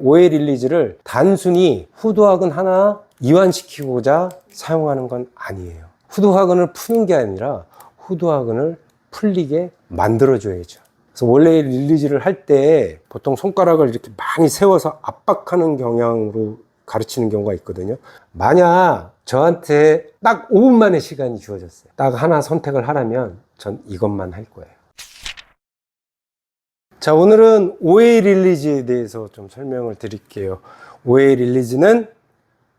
OA 릴리즈를 단순히 후두하근 하나 이완시키고자 사용하는 건 아니에요. 후두하근을 푸는 게 아니라 후두하근을 풀리게 만들어줘야죠. 그래서 원래 릴리즈를 할 때 보통 손가락을 이렇게 많이 세워서 압박하는 경향으로 가르치는 경우가 있거든요. 만약 저한테 딱 5분 만에 시간이 주어졌어요. 딱 하나 선택을 하라면 전 이것만 할 거예요. 자, 오늘은 OA 릴리즈에 대해서 좀 설명을 드릴게요. OA 릴리즈는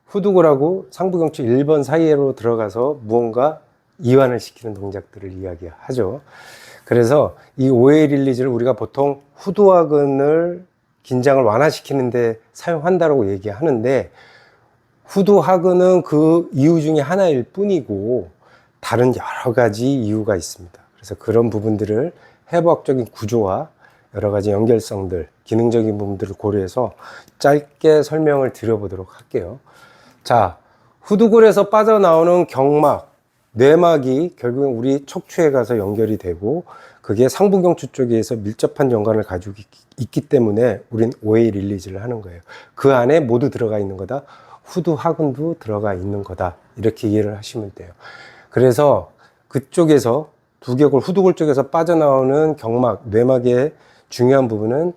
후두골하고 상부경추 1번 사이로 들어가서 무언가 이완을 시키는 동작들을 이야기하죠. 그래서 이 OA 릴리즈를 우리가 보통 후두하근을 긴장을 완화시키는데 사용한다고 얘기하는데, 후두하근은 그 이유 중에 하나일 뿐이고 다른 여러 가지 이유가 있습니다. 그래서 그런 부분들을 해부학적인 구조와 여러 가지 연결성들, 기능적인 부분들을 고려해서 짧게 설명을 드려보도록 할게요. 자, 후두골에서 빠져나오는 경막, 뇌막이 결국은 우리 척추에 가서 연결이 되고 그게 상부경추 쪽에서 밀접한 연관을 가지고 있기 때문에 우린 OA 릴리즈를 하는 거예요. 그 안에 모두 들어가 있는 거다. 후두하근도 들어가 있는 거다. 이렇게 이해를 하시면 돼요. 그래서 그쪽에서 두개골, 후두골 쪽에서 빠져나오는 경막, 뇌막의 중요한 부분은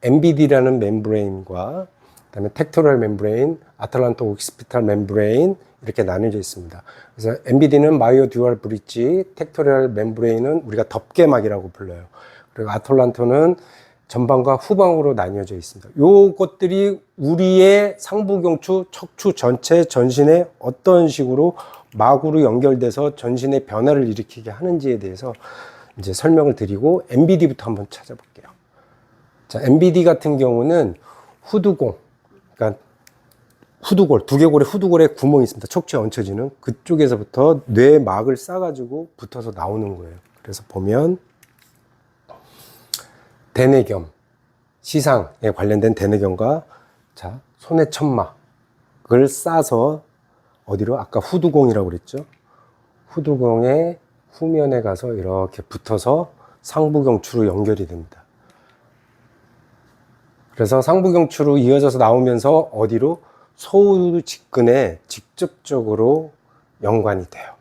MBD라는 멤브레인과 그다음에 텍토럴 멤브레인, 아틀란토 옥시피탈 멤브레인 이렇게 나뉘어져 있습니다. 그래서 MBD는 마이오 듀얼 브릿지, 텍토럴 멤브레인은 우리가 덮개막이라고 불러요. 그리고 아틀란토는 전방과 후방으로 나뉘어져 있습니다. 요것들이 우리의 상부경추, 척추 전체 전신에 어떤 식으로 막으로 연결돼서 전신의 변화를 일으키게 하는지에 대해서 이제 설명을 드리고 MBD부터 한번 찾아볼게요. 자, MBD 같은 경우는 후두공, 그러니까 후두골, 두개골에 후두골에 구멍이 있습니다. 척추에 얹혀지는 그쪽에서부터 뇌막을 싸가지고 붙어서 나오는 거예요. 그래서 보면 대뇌경, 시상에 관련된 대뇌경과 자, 손의 천막을 싸서 어디로? 아까 후두공이라고 그랬죠. 후두공의 후면에 가서 이렇게 붙어서 상부경추로 연결이 됩니다. 그래서 상부경추로 이어져서 나오면서 어디로? 소우두 직근에 직접적으로 연관이 돼요.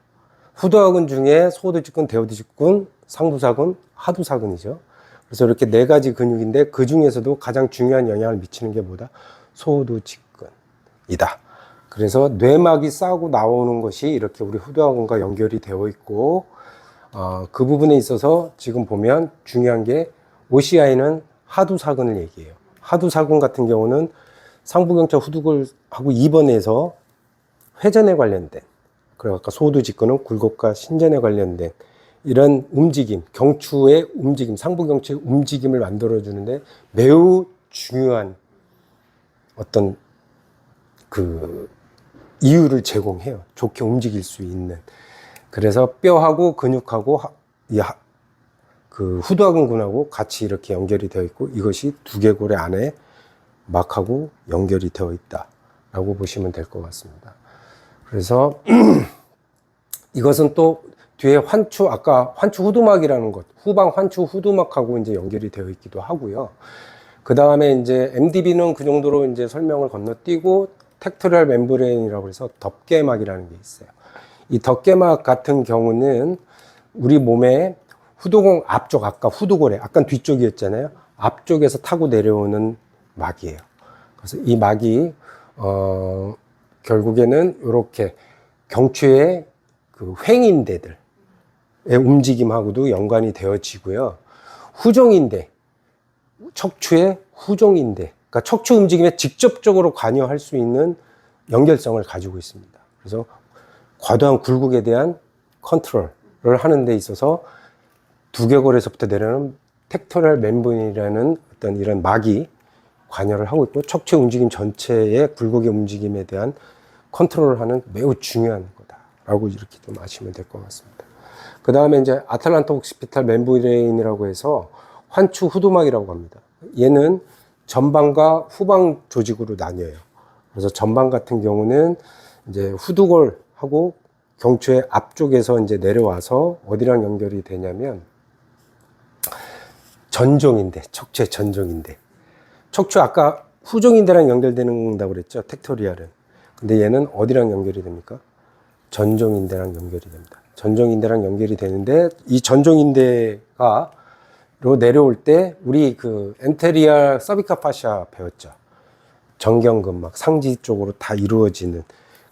후두하근 중에 소우두 직근, 대우두 직근, 상두사근, 하두사근이죠. 그래서 이렇게 네 가지 근육인데 그 중에서도 가장 중요한 영향을 미치는 게 뭐다? 소우두 직근이다. 그래서 뇌막이 싸고 나오는 것이 이렇게 우리 후두하근과 연결이 되어 있고, 그 부분에 있어서 지금 보면 중요한 게 OCI는 하두사근을 얘기해요. 하두사근 같은 경우는 상부경추 후두골하고 2번에서 회전에 관련된, 그리고 아까 소우두 직근은 굴곡과 신전에 관련된 이런 움직임, 경추의 움직임, 상부경추의 움직임을 만들어주는데 매우 중요한 어떤 그 이유를 제공해요. 좋게 움직일 수 있는. 그래서 뼈하고 근육하고 그 후두하근근하고 같이 이렇게 연결이 되어 있고 이것이 두개골의 안에 막하고 연결이 되어 있다라고 보시면 될 것 같습니다. 그래서 이것은 또 뒤에 환추, 아까 환추 후두막이라는 것, 후방 환추 후두막하고 이제 연결이 되어 있기도 하고요. 그 다음에 이제 MDB는 그 정도로 이제 설명을 건너뛰고 텍토럴 멤브레인이라고 해서 덮개막이라는 게 있어요. 이 덮개막 같은 경우는 우리 몸의 후두공 앞쪽, 아까 후두골에, 아까 뒤쪽이었잖아요. 앞쪽에서 타고 내려오는 막이에요. 그래서 이 막이 결국에는 이렇게 경추의 그 횡인대들의 움직임하고도 연관이 되어지고요. 후종인대, 척추의 후종인대, 그러니까 척추 움직임에 직접적으로 관여할 수 있는 연결성을 가지고 있습니다. 그래서 과도한 굴곡에 대한 컨트롤을 하는 데 있어서 두개골에서부터 내려오는 텍토럴 멤브레인이라는 어떤 이런 막이 관여를 하고 있고 척추의 움직임 전체의 굴곡의 움직임에 대한 컨트롤을 하는 매우 중요한 거다라고 이렇게 좀 아시면 될 것 같습니다. 그 다음에 이제 아틀란토 옥시피탈 멤브레인이라고 해서 환추 후두막이라고 합니다. 얘는 전방과 후방 조직으로 나뉘어요. 그래서 전방 같은 경우는 이제 후두골하고 경추의 앞쪽에서 이제 내려와서 어디랑 연결이 되냐면 전종인대, 척추의 전종인대. 척추 아까 후종인대랑 연결되는다고 그랬죠. 텍토리알은. 근데 얘는 어디랑 연결이 됩니까? 전종인대랑 연결이 됩니다. 전종인대랑 연결이 되는데 이 전종인대가 로 내려올 때 우리 그 엔테리얼 서비카 파시아 배웠죠. 정경근막 상지 쪽으로 다 이루어지는,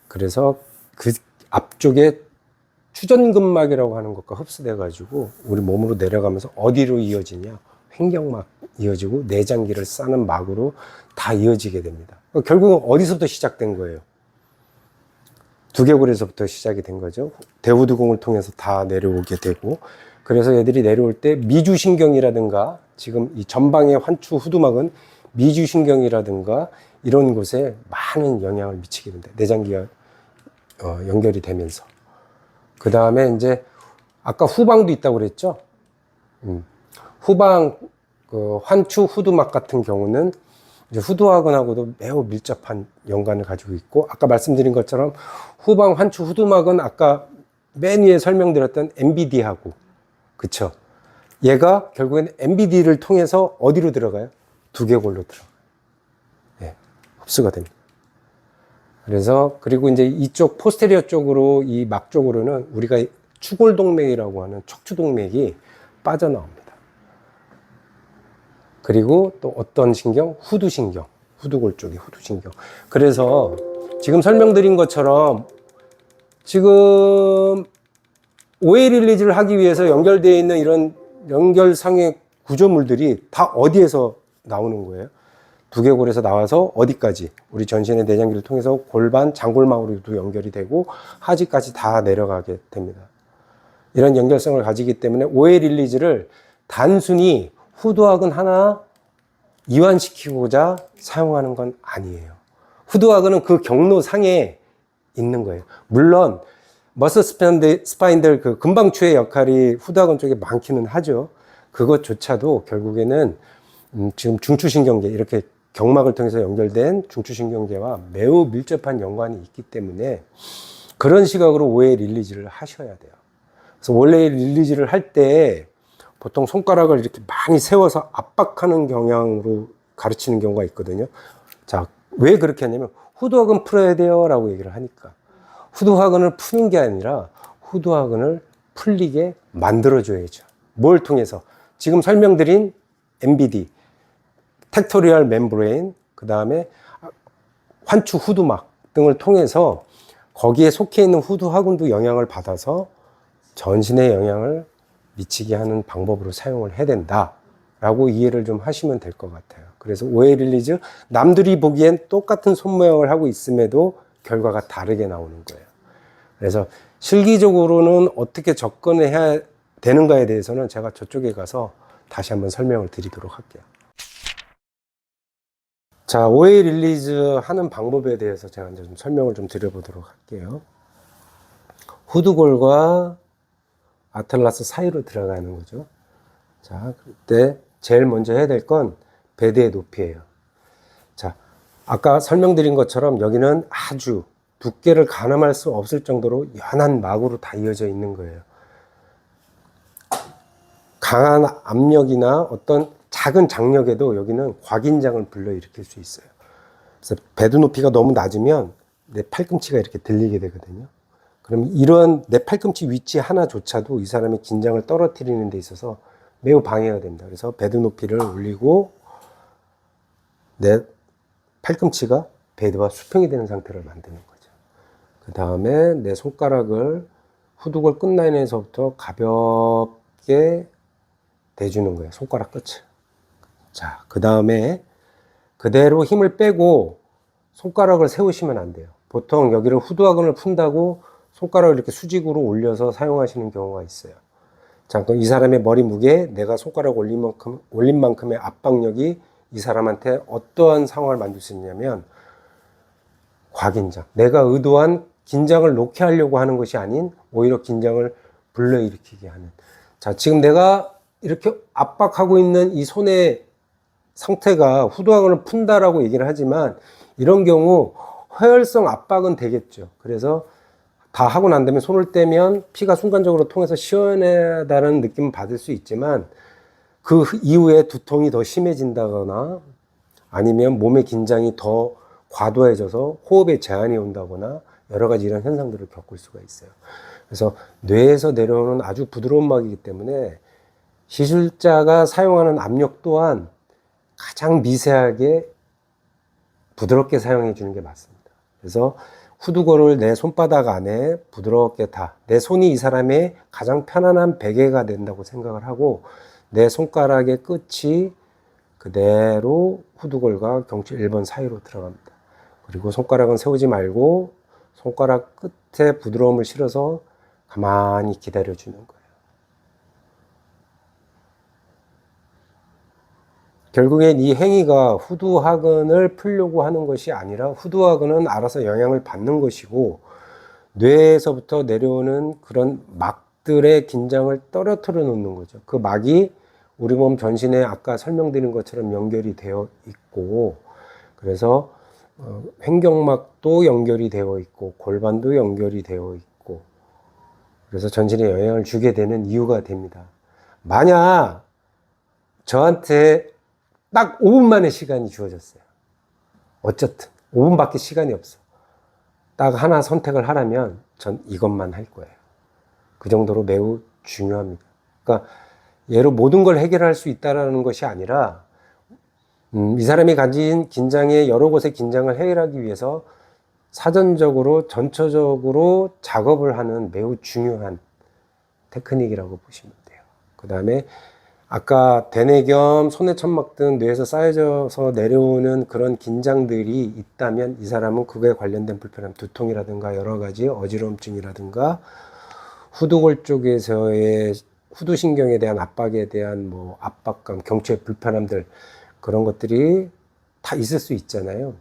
그래서 그 앞쪽에 추전근막이라고 하는 것과 흡수돼 가지고 우리 몸으로 내려가면서 어디로 이어지냐, 횡격막 이어지고 내장기를 싸는 막으로 다 이어지게 됩니다. 결국은 어디서부터 시작된 거예요? 두개골에서부터 시작이 된 거죠. 대후두공을 통해서 다 내려오게 되고, 그래서 얘들이 내려올 때 미주신경이라든가, 지금 이 전방의 환추 후두막은 미주신경이라든가 이런 곳에 많은 영향을 미치게 됩니다. 내장기가 연결이 되면서. 그 다음에 이제 아까 후방도 있다고 그랬죠. 후방 그 환추 후두막 같은 경우는 이제 후두학원하고도 매우 밀접한 연관을 가지고 있고, 아까 말씀드린 것처럼 후방 환추 후두막은 아까 맨 위에 설명드렸던 MBD하고, 그쵸? 얘가 결국엔 MBD를 통해서 어디로 들어가요? 두개골로 들어가요. 예, 흡수가 됩니다. 그래서 그리고 이제 이쪽 포스테리어 쪽으로, 이 막 쪽으로는 우리가 추골동맥이라고 하는 척추동맥이 빠져나옵니다. 그리고 또 어떤 신경? 후두신경. 후두골 쪽이 후두신경. 그래서 지금 설명드린 것처럼 지금 오해 릴리즈를 하기 위해서 연결되어 있는 이런 연결상의 구조물들이 다 어디에서 나오는 거예요? 두개골에서 나와서 어디까지? 우리 전신의 내장기를 통해서 골반, 장골망으로도 연결이 되고 하지까지 다 내려가게 됩니다. 이런 연결성을 가지기 때문에 오해 릴리즈를 단순히 후두학은 하나 이완시키고자 사용하는 건 아니에요. 후두학은 그 경로상에 있는 거예요. 물론 머슬 스파인들 그 근방추의 역할이 후두학원 쪽에 많기는 하죠. 그것조차도 결국에는 지금 중추신경계, 이렇게 경막을 통해서 연결된 중추신경계와 매우 밀접한 연관이 있기 때문에 그런 시각으로 오해 릴리즈를 하셔야 돼요. 그래서 원래 릴리즈를 할 때 보통 손가락을 이렇게 많이 세워서 압박하는 경향으로 가르치는 경우가 있거든요. 자, 왜 그렇게 하냐면 후두학은 풀어야 돼요 라고 얘기를 하니까, 후두학원을 푸는 게 아니라 후두학원을 풀리게 만들어줘야죠. 뭘 통해서? 지금 설명드린 MBD, 텍토리얼 멤브레인, 그 다음에 환추 후두막 등을 통해서 거기에 속해 있는 후두학원도 영향을 받아서 전신에 영향을 미치게 하는 방법으로 사용을 해야 된다라고 이해를 좀 하시면 될 것 같아요. 그래서 오해 릴리즈, 남들이 보기엔 똑같은 손 모양을 하고 있음에도 결과가 다르게 나오는 거예요. 그래서 실기적으로는 어떻게 접근을 해야 되는가에 대해서는 제가 저쪽에 가서 다시 한번 설명을 드리도록 할게요. 자, 오해 릴리즈 하는 방법에 대해서 제가 이제 좀 설명을 좀 드려보도록 할게요. 후두골과 아틀라스 사이로 들어가는 거죠. 자, 그때 제일 먼저 해야 될 건 베드의 높이예요. 자, 아까 설명드린 것처럼 여기는 아주 두께를 가늠할 수 없을 정도로 연한 막으로 다 이어져 있는 거예요. 강한 압력이나 어떤 작은 장력에도 여기는 곽인장을 불러일으킬 수 있어요. 그래서 베드 높이가 너무 낮으면 내 팔꿈치가 이렇게 들리게 되거든요. 그럼 이런 내 팔꿈치 위치 하나조차도 이 사람의 긴장을 떨어뜨리는 데 있어서 매우 방해가 됩니다. 그래서 베드 높이를 올리고 내 팔꿈치가 베드와 수평이 되는 상태를 만드는 거죠. 그 다음에 내 손가락을 후두골 끝라인에서부터 가볍게 대주는 거예요. 손가락 끝을. 자, 그 다음에 그대로 힘을 빼고 손가락을 세우시면 안 돼요. 보통 여기를 후두학원을 푼다고 손가락을 이렇게 수직으로 올려서 사용하시는 경우가 있어요. 자, 그럼 이 사람의 머리 무게, 내가 손가락 올린 만큼의 압박력이 이 사람한테 어떠한 상황을 만들 수 있냐면 과긴장. 내가 의도한 긴장을 놓게 하려고 하는 것이 아닌 오히려 긴장을 불러일으키게 하는. 자, 지금 내가 이렇게 압박하고 있는 이 손의 상태가 후두학원을 푼다라고 얘기를 하지만 이런 경우 허혈성 압박은 되겠죠. 그래서 다 하고 난 다음에 손을 떼면 피가 순간적으로 통해서 시원하다는 느낌을 받을 수 있지만 그 이후에 두통이 더 심해진다거나 아니면 몸의 긴장이 더 과도해져서 호흡에 제한이 온다거나 여러 가지 이런 현상들을 겪을 수가 있어요. 그래서 뇌에서 내려오는 아주 부드러운 막이기 때문에 시술자가 사용하는 압력 또한 가장 미세하게 부드럽게 사용해 주는 게 맞습니다. 그래서 후두골을 내 손바닥 안에 부드럽게 내 손이 이 사람의 가장 편안한 베개가 된다고 생각을 하고 내 손가락의 끝이 그대로 후두골과 경추 1번 사이로 들어갑니다. 그리고 손가락은 세우지 말고 손가락 끝에 부드러움을 실어서 가만히 기다려주는 거예요. 결국엔 이 행위가 후두하근을 풀려고 하는 것이 아니라 후두하근은 알아서 영향을 받는 것이고 뇌에서부터 내려오는 그런 막들의 긴장을 떨어뜨려 놓는 거죠. 그 막이 우리 몸 전신에 아까 설명드린 것처럼 연결이 되어 있고 그래서 횡격막도 연결이 되어 있고 골반도 연결이 되어 있고 그래서 전신에 영향을 주게 되는 이유가 됩니다. 만약 저한테 딱 5분만의 시간이 주어졌어요. 어쨌든 5분밖에 시간이 없어. 딱 하나 선택을 하라면 전 이것만 할 거예요. 그 정도로 매우 중요합니다. 그러니까 얘로 모든 걸 해결할 수 있다는 것이 아니라 이 사람이 가진 긴장의 여러 곳의 긴장을 해결하기 위해서 사전적으로 전처적으로 작업을 하는 매우 중요한 테크닉이라고 보시면 돼요. 그 다음에 아까 대뇌경, 손해천막 등 뇌에서 쌓여져서 내려오는 그런 긴장들이 있다면 이 사람은 그거에 관련된 불편함, 두통이라든가 여러 가지 어지러움증이라든가 후두골 쪽에서의 후두신경에 대한 압박에 대한 뭐 압박감, 경추의 불편함들 그런 것들이 다 있을 수 있잖아요.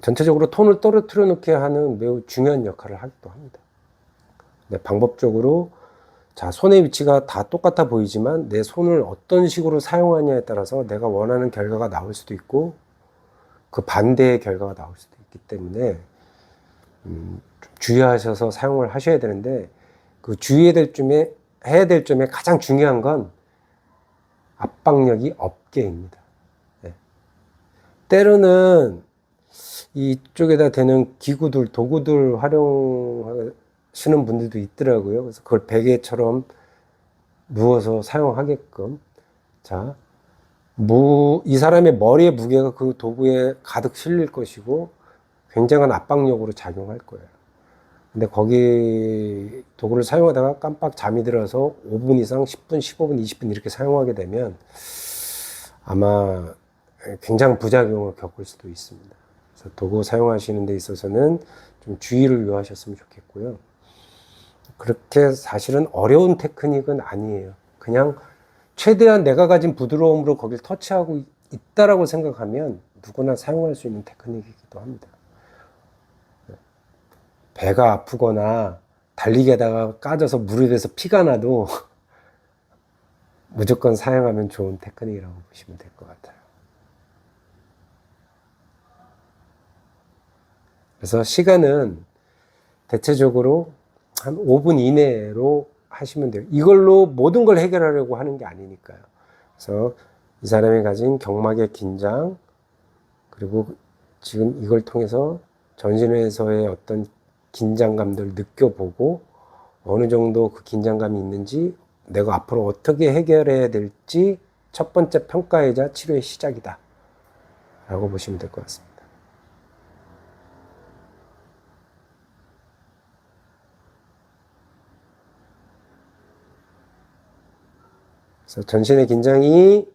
전체적으로 톤을 떨어뜨려 놓게 하는 매우 중요한 역할을 하기도 합니다. 네, 방법적으로 자, 손의 위치가 다 똑같아 보이지만 내 손을 어떤 식으로 사용하냐에 따라서 내가 원하는 결과가 나올 수도 있고 그 반대의 결과가 나올 수도 있기 때문에 좀 주의하셔서 사용을 하셔야 되는데 그 주의해야 될 점에 가장 중요한 건 압박력이 없게입니다. 네. 때로는 이쪽에다 대는 기구들, 도구들 활용하시는 분들도 있더라고요. 그래서 그걸 베개처럼 누워서 사용하게끔. 자, 이 사람의 머리의 무게가 그 도구에 가득 실릴 것이고 굉장한 압박력으로 작용할 거예요. 근데 거기 도구를 사용하다가 깜빡 잠이 들어서 5분 이상 10분, 15분, 20분 이렇게 사용하게 되면 아마 굉장한 부작용을 겪을 수도 있습니다. 그래서 도구 사용하시는 데 있어서는 좀 주의를 요하셨으면 좋겠고요. 그렇게 사실은 어려운 테크닉은 아니에요. 그냥 최대한 내가 가진 부드러움으로 거기를 터치하고 있다라고 생각하면 누구나 사용할 수 있는 테크닉이기도 합니다. 배가 아프거나 달리기 하다가 까져서 물에 대서 피가 나도 무조건 사용하면 좋은 테크닉이라고 보시면 될 것 같아요. 그래서 시간은 대체적으로 한 5분 이내로 하시면 돼요. 이걸로 모든 걸 해결하려고 하는 게 아니니까요. 그래서 이 사람이 가진 경막의 긴장, 그리고 지금 이걸 통해서 전신에서의 어떤 긴장감들 느껴보고 어느 정도 그 긴장감이 있는지 내가 앞으로 어떻게 해결해야 될지 첫 번째 평가이자 치료의 시작이다 라고 보시면 될 것 같습니다. 그래서 전신의 긴장이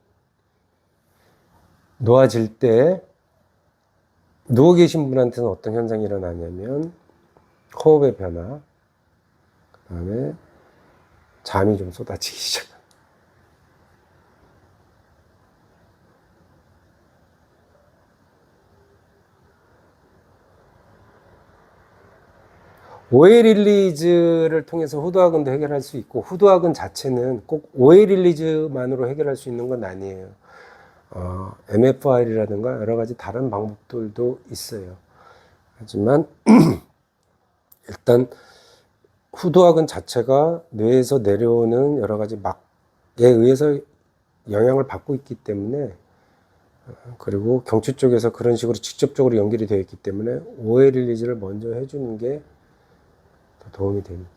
놓아질 때 누워 계신 분한테는 어떤 현상이 일어나냐면 호흡의 변화, 그 다음에 잠이 좀 쏟아지기 시작합니다. 오해 릴리즈를 통해서 후두하근도 해결할 수 있고 후두하근 자체는 꼭 오해 릴리즈만으로 해결할 수 있는 건 아니에요. MFR이라든가 여러 가지 다른 방법들도 있어요. 하지만 일단 후두하근 자체가 뇌에서 내려오는 여러 가지 막에 의해서 영향을 받고 있기 때문에 그리고 경추 쪽에서 그런 식으로 직접적으로 연결이 되어 있기 때문에 오해 릴리즈를 먼저 해주는 게 더 도움이 됩니다.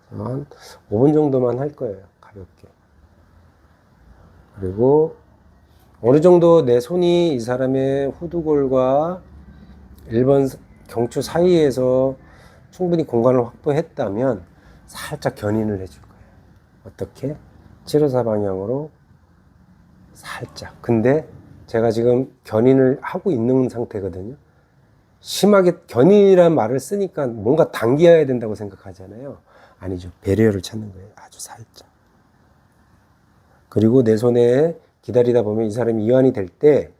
한 5분 정도만 할 거예요. 가볍게. 그리고 어느 정도 내 손이 이 사람의 후두골과 1번 경추 사이에서 충분히 공간을 확보했다면 살짝 견인을 해줄 거예요. 어떻게? 754 방향으로 살짝. 근데 제가 지금 견인을 하고 있는 상태거든요. 심하게 견인이라는 말을 쓰니까 뭔가 당겨야 된다고 생각하잖아요. 아니죠. 배려를 찾는 거예요. 아주 살짝. 그리고 내 손에 기다리다 보면 이 사람이 이완이 될 때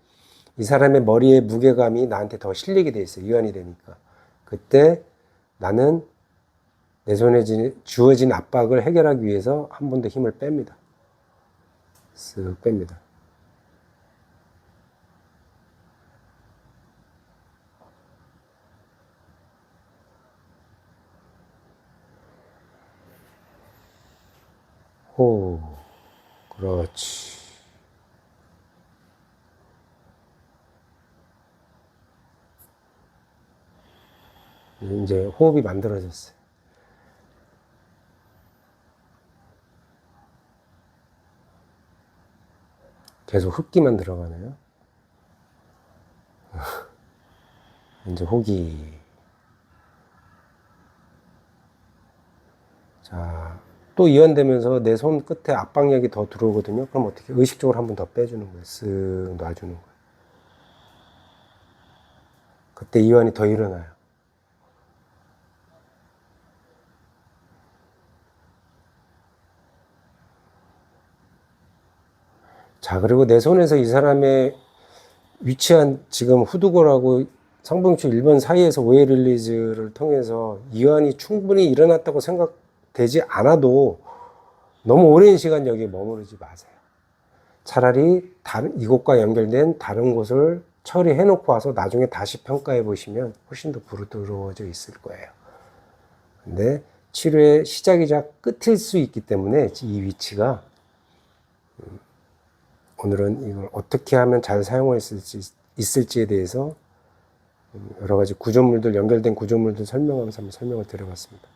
이 사람의 머리의 무게감이 나한테 더 실리게 돼 있어요. 이완이 되니까. 그때 나는 내 손에 주어진 압박을 해결하기 위해서 한 번 더 힘을 뺍니다. 쓱 뺍니다. 호, 그렇지. 이제 호흡이 만들어졌어요. 계속 흡기만 들어가네요. 이제 호기. 자, 또 이완되면서 내 손 끝에 압박력이 더 들어오거든요. 그럼 어떻게? 의식적으로 한 번 더 빼주는 거예요. 쓱 놔주는 거예요. 그때 이완이 더 일어나요. 자, 그리고 내 손에서 이 사람의 위치한 지금 후두골하고 상봉추 1번 사이에서 오해 릴리즈를 통해서 이완이 충분히 일어났다고 생각되지 않아도 너무 오랜 시간 여기에 머무르지 마세요. 차라리 이곳과 연결된 다른 곳을 처리해 놓고 와서 나중에 다시 평가해 보시면 훨씬 더 부드러워져 있을 거예요. 근데 치료의 시작이자 끝일 수 있기 때문에 이 위치가 오늘은 이걸 어떻게 하면 잘 사용할 수 있을지에 대해서 여러 가지 구조물들, 연결된 구조물들 설명하면서 한번 설명을 드려봤습니다.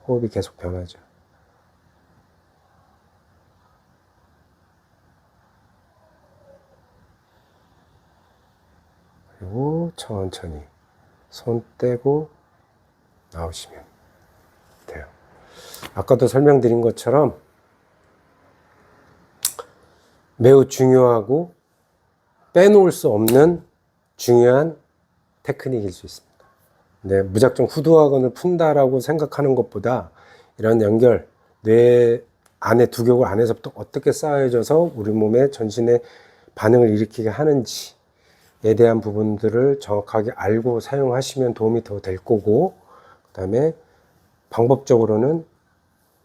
호흡이 계속 변하죠. 그리고 천천히 손 떼고 나오시면 돼요. 아까도 설명드린 것처럼 매우 중요하고 빼놓을 수 없는 중요한 테크닉일 수 있습니다. 근데 무작정 후두학원을 푼다라고 생각하는 것보다 이런 연결, 뇌 안에 두개골 안에서부터 어떻게 쌓여져서 우리 몸의 전신에 반응을 일으키게 하는지에 대한 부분들을 정확하게 알고 사용하시면 도움이 더 될 거고, 그 다음에 방법적으로는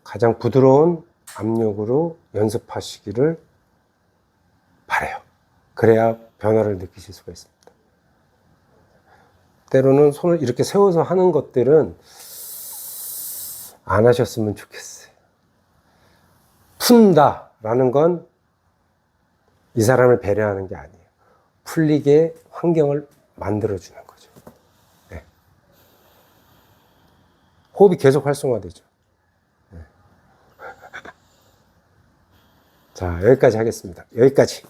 가장 부드러운 압력으로 연습하시기를 바라요. 그래야 변화를 느끼실 수가 있습니다. 때로는 손을 이렇게 세워서 하는 것들은 안 하셨으면 좋겠어요. 푼다라는 건 이 사람을 배려하는 게 아니에요. 풀리게 환경을 만들어주는 거죠. 네. 호흡이 계속 활성화되죠. 네. 자, 여기까지 하겠습니다. 여기까지.